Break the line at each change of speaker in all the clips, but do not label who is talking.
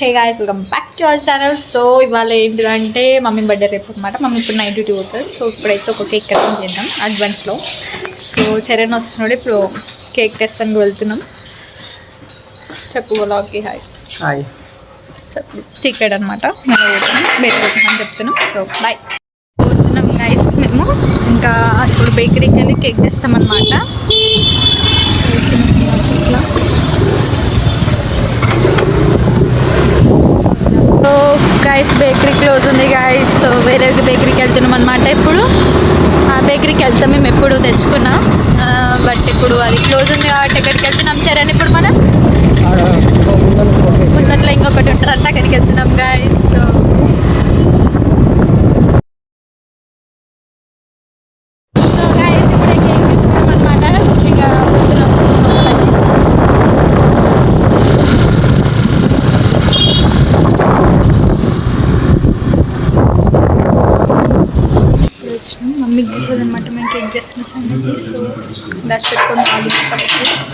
Hey guys, welcome back to our channel. So ఇవాళ ఏంటంటే mummy birthday రేపు అనమాట. మమ్మీ ఇప్పుడు నైట్ డ్యూటీ పోతుంది. సో ఇప్పుడైతే ఒక కేక్ కటింగ్ చేద్దాం అడ్వాన్స్లో. సో చరణ్ వస్తున్నాడు, ఇప్పుడు కేక్ తెస్తానికి వెళ్తున్నాం. చెప్పు బ్లాగ్కి హాయ్.
హాయ్.
సీక్రెట్ అనమాట, మేము పోతున్నాం బేకరీ పోతున్నాం చెప్తున్నాం. So bye. పోతున్నాం గైస్ మేము. ఇంకా ఇప్పుడు బేకరీకి వెళ్ళి కేక్ తెస్తామన్నమాట. సో గైస్ బేకరీ క్లోజ్ ఉంది గైస్. సో వేరే బేకరీకి వెళ్తున్నాం అనమాట. ఇప్పుడు ఆ బేకరీకి వెళ్తాం, మేము ఎప్పుడు తెచ్చుకున్నాం, బట్ ఇప్పుడు అది క్లోజ్ ఉంది కాబట్టి ఎక్కడికి వెళ్తున్నాం చరణ్? ఇప్పుడు మనం ముందట్లో ఇంకొకటి ఉంటారంట, అక్కడికి వెళ్తున్నాం గైస్. సో గైస్ ఇప్పుడే కేక్ తీసుకున్నాం అనమాట. ఇంకా పోతున్నాం. మమ్మీ అనమాట, మేము కేక్ చేస్తున్నాం. సో దాచి పెట్టుకొని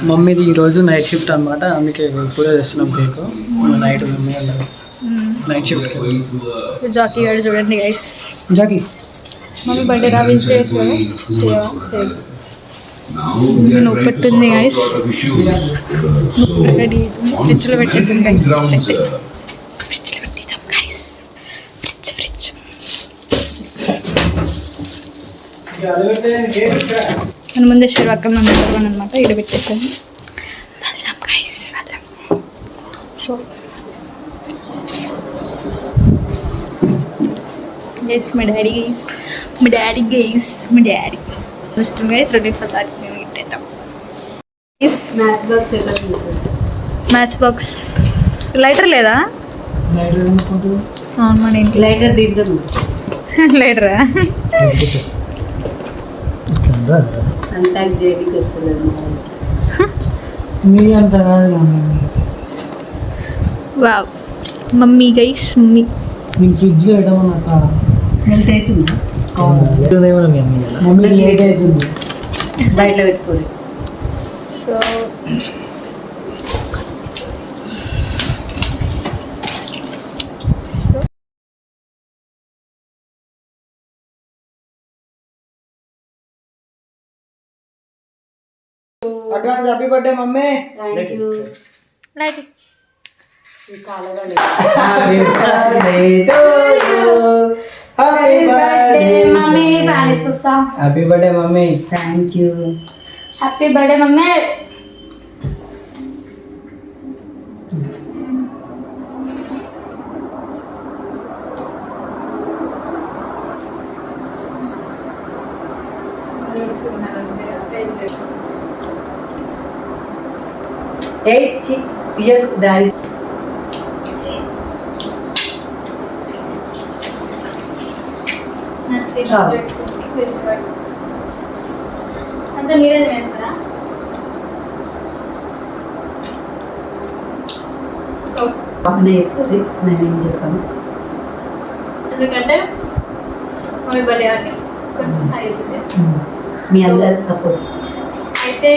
మమ్మీది ఈరోజు నైట్ షిఫ్ట్ అనమాట, అందుకే ఇప్పుడే తెస్తున్నాం cake. Night mummy night shift.
Jackie గారు చూడండి గైస్.
జాకీ
మమ్మీ బర్త్డే రా విష్ చేయొచ్చు కదా, నువ్వు పెట్టుంది గైస్. రెడీ ఫ్రిడ్జ్లో పెట్టేద్దాం గైస్. ఫ్రిడ్జ్లో పెట్టేద్దాం గైస్. ఫ్రిడ్జ్ మన ముందే శివక్కం నెంబర్ 1 అనమాట. ఇక్కడ పెట్టేసాను. వెళ్దాం గైస్, వెళ్దాం. సో గైస్ మా డాడీ గైస్, మా డాడీ గైస్, మా డాడీ వస్తుంది గైస్. 2 నిమిషాలు దాటి మేము ఇట్టేద్దాం. మ్యాచ్ బాక్స్ లైటర్ లేదా? అవును మన ఇంట్లో
లైటర్ దిద్దాం.
లైటరా
మీ అంత కాదు
వావ్. మమ్మీ గైస్, మమ్మీ
నేను ఫ్రిడ్జ్లో పెట్టమన్నా మెల్ట్ అవుతుంది. మమ్మీ లేట్ అవుతుంది, బయటలో పెట్టుకోండి.
So
advance happy birthday mummy.
Thank you. లైట్
happy birthday to you. Happy birthday
mummy. బానిసా
happy birthday mummy.
Thank you. Happy birthday mummy.
Daddy
అంతా మీరే తినేస్తారా?
బాగానే చెప్తుంది, నేనేం చెప్పాను.
ఎందుకంటే మమ్మీ బర్త్డే అంటే కొంచెం సాయి అవుతుంది.
మీ అందరి సపోర్ట్.
అయితే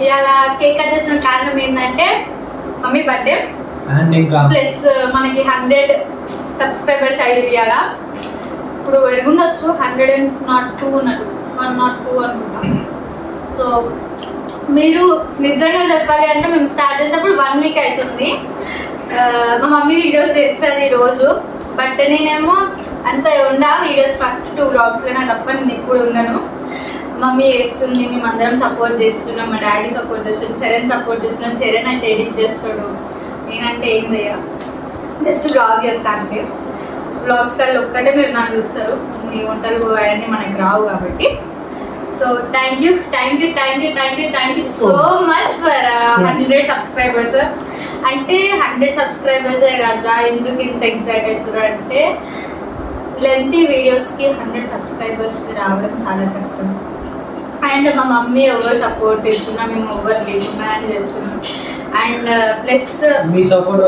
ఇవాళ కేక్ కట్ చేసిన కారణం ఏంటంటే మమ్మీ బర్త్డే ప్లస్ మనకి 100 సబ్స్క్రైబర్స్ అయ్యి ఇవాళ. ఇప్పుడు ఎరుగుండొచ్చు 102 ఉన్నట్టు, 102 అనుకుంటా. సో మీరు నిజంగా చెప్పాలి అంటే మేము స్టార్ట్ చేసినప్పుడు 1 వీక్ అవుతుంది. మా మమ్మీ వీడియోస్ చేస్తుంది రోజు, బట్ నేనేమో అంత వీడియోస్ ఫస్ట్ 2 వ్లాగ్స్లో నాకు తప్ప నేను ఇప్పుడు ఉండను. మమ్మీ చేస్తుంది, మేము అందరం సపోర్ట్ చేస్తున్నాం, మా డాడీ సపోర్ట్ చేస్తున్నాం, చరణ్ సపోర్ట్ చేస్తున్నాం. చరణ్ అయితే ఎడిట్ చేస్తాడు, నేనంటే ఏం చెయ్య, జస్ట్ వ్లాగ్ చేస్తాను. అంటే వ్లాగ్స్లలో ఒక్కటే మీరు నన్ను చూస్తారు, మీ వంటలు అవన్నీ మనకు రావు కాబట్టి. So thank you so much for 100 subscribers. అంటే 100 సబ్స్క్రైబర్సే కదా, ఎందుకు ఇంత ఎగ్జైట్ అవుతున్నారు అంటే లెంతీ వీడియోస్కి 100 సబ్స్క్రైబర్స్ రావడం చాలా కష్టం. అండ్ మా మమ్మీ ఎవరు సపోర్ట్ ఇస్తున్నా, మేము ఎవరు లేకుండా అని చేస్తున్నాం. అండ్ ప్లస్ మీ సపోర్ట్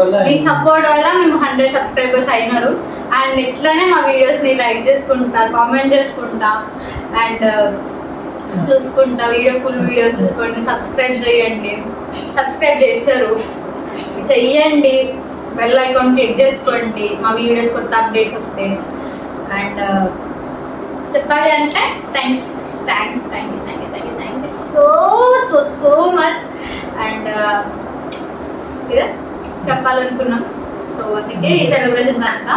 వల్ల మేము 100 సబ్స్క్రైబర్స్ అయినారు. అండ్ ఇట్లానే మా వీడియోస్ని లైక్ చేసుకుంటా, కామెంట్ చేసుకుంటా, అండ్ చూసుకుంటా. ఫుల్ వీడియోస్ చూసుకోండి, సబ్స్క్రైబ్ చేయండి. సబ్స్క్రైబ్ చేస్తారు, చెయ్యండి. బెల్ ఐకాన్ క్లిక్ చేసుకోండి, మా వీడియోస్ కొత్త అప్డేట్స్ వస్తాయి. అండ్ చెప్పాలి అంటే థ్యాంక్స్ సో మచ్. అండ్ ఇదే చెప్పాలనుకున్నాం. సో అందుకే ఈ సెలబ్రేషన్స్ అంతా.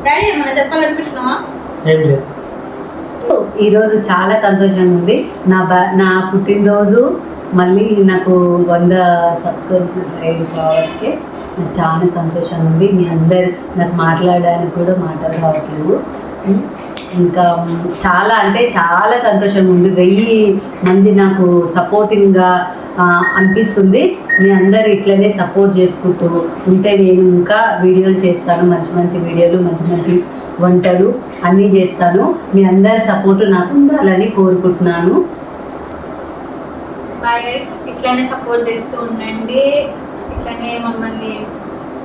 డాడీ ఏమన్నా చెప్పాలనుకుంటున్నావా?
ఈరోజు చాలా సంతోషంగా ఉంది. నా పుట్టినరోజు మళ్ళీ నాకు 100 సబ్స్క్రైబర్స్ అయ్యి కాబట్టి నాకు చాలా సంతోషంగా ఉంది. మీ అందరు నాకు మాట్లాడడానికి కూడా మాటలు రావట్లేవు. ఇంకా చాలా అంటే చాలా సంతోషంగా ఉంది. 1000 మంది నాకు సపోర్టింగ్గా అనిపిస్తుంది. మీ అందరు ఇట్లనే సపోర్ట్ చేసుకుంటూ ఉంటే నేను ఇంకా వీడియోలు చేస్తాను, మంచి మంచి వీడియోలు, మంచి మంచి వంటలు అన్నీ చేస్తాను. మీ అందరి సపోర్టు నాకు ఉండాలని కోరుకుంటున్నాను.
బాయ్ గైస్, ఇట్లానే సపోర్ట్ చేస్తూ ఉండండి. ఇట్లానే మమ్మల్ని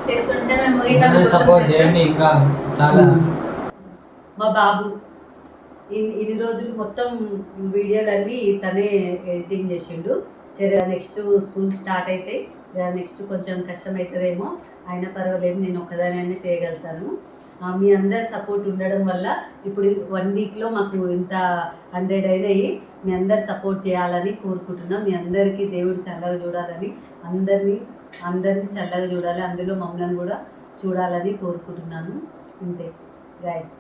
చేస్తుంటే మేము
సపోర్ట్ చేయండి. ఇంకా చాలా
మా బాబు ఇన్ని రోజులు మొత్తం వీడియోలన్నీ తనే ఎడిటింగ్ చేసిండు. నెక్స్ట్ స్కూల్ స్టార్ట్ అయితే నెక్స్ట్ కొంచెం కష్టం అవుతుందేమో, అయినా పర్వాలేదు, నేను ఒక్కదానే చేయగలుగుతాను. మీ అందరి సపోర్ట్ ఉండడం వల్ల ఇప్పుడు 1 వీక్లో మాకు ఇంత 100 అయినాయి. మీ అందరు సపోర్ట్ చేయాలని కోరుకుంటున్నాం. మీ అందరికీ దేవుడు చల్లగా చూడాలని, అందరినీ చల్లగా చూడాలి, అందులో మమ్మల్ని కూడా చూడాలని కోరుకుంటున్నాను. అంతే గైస్.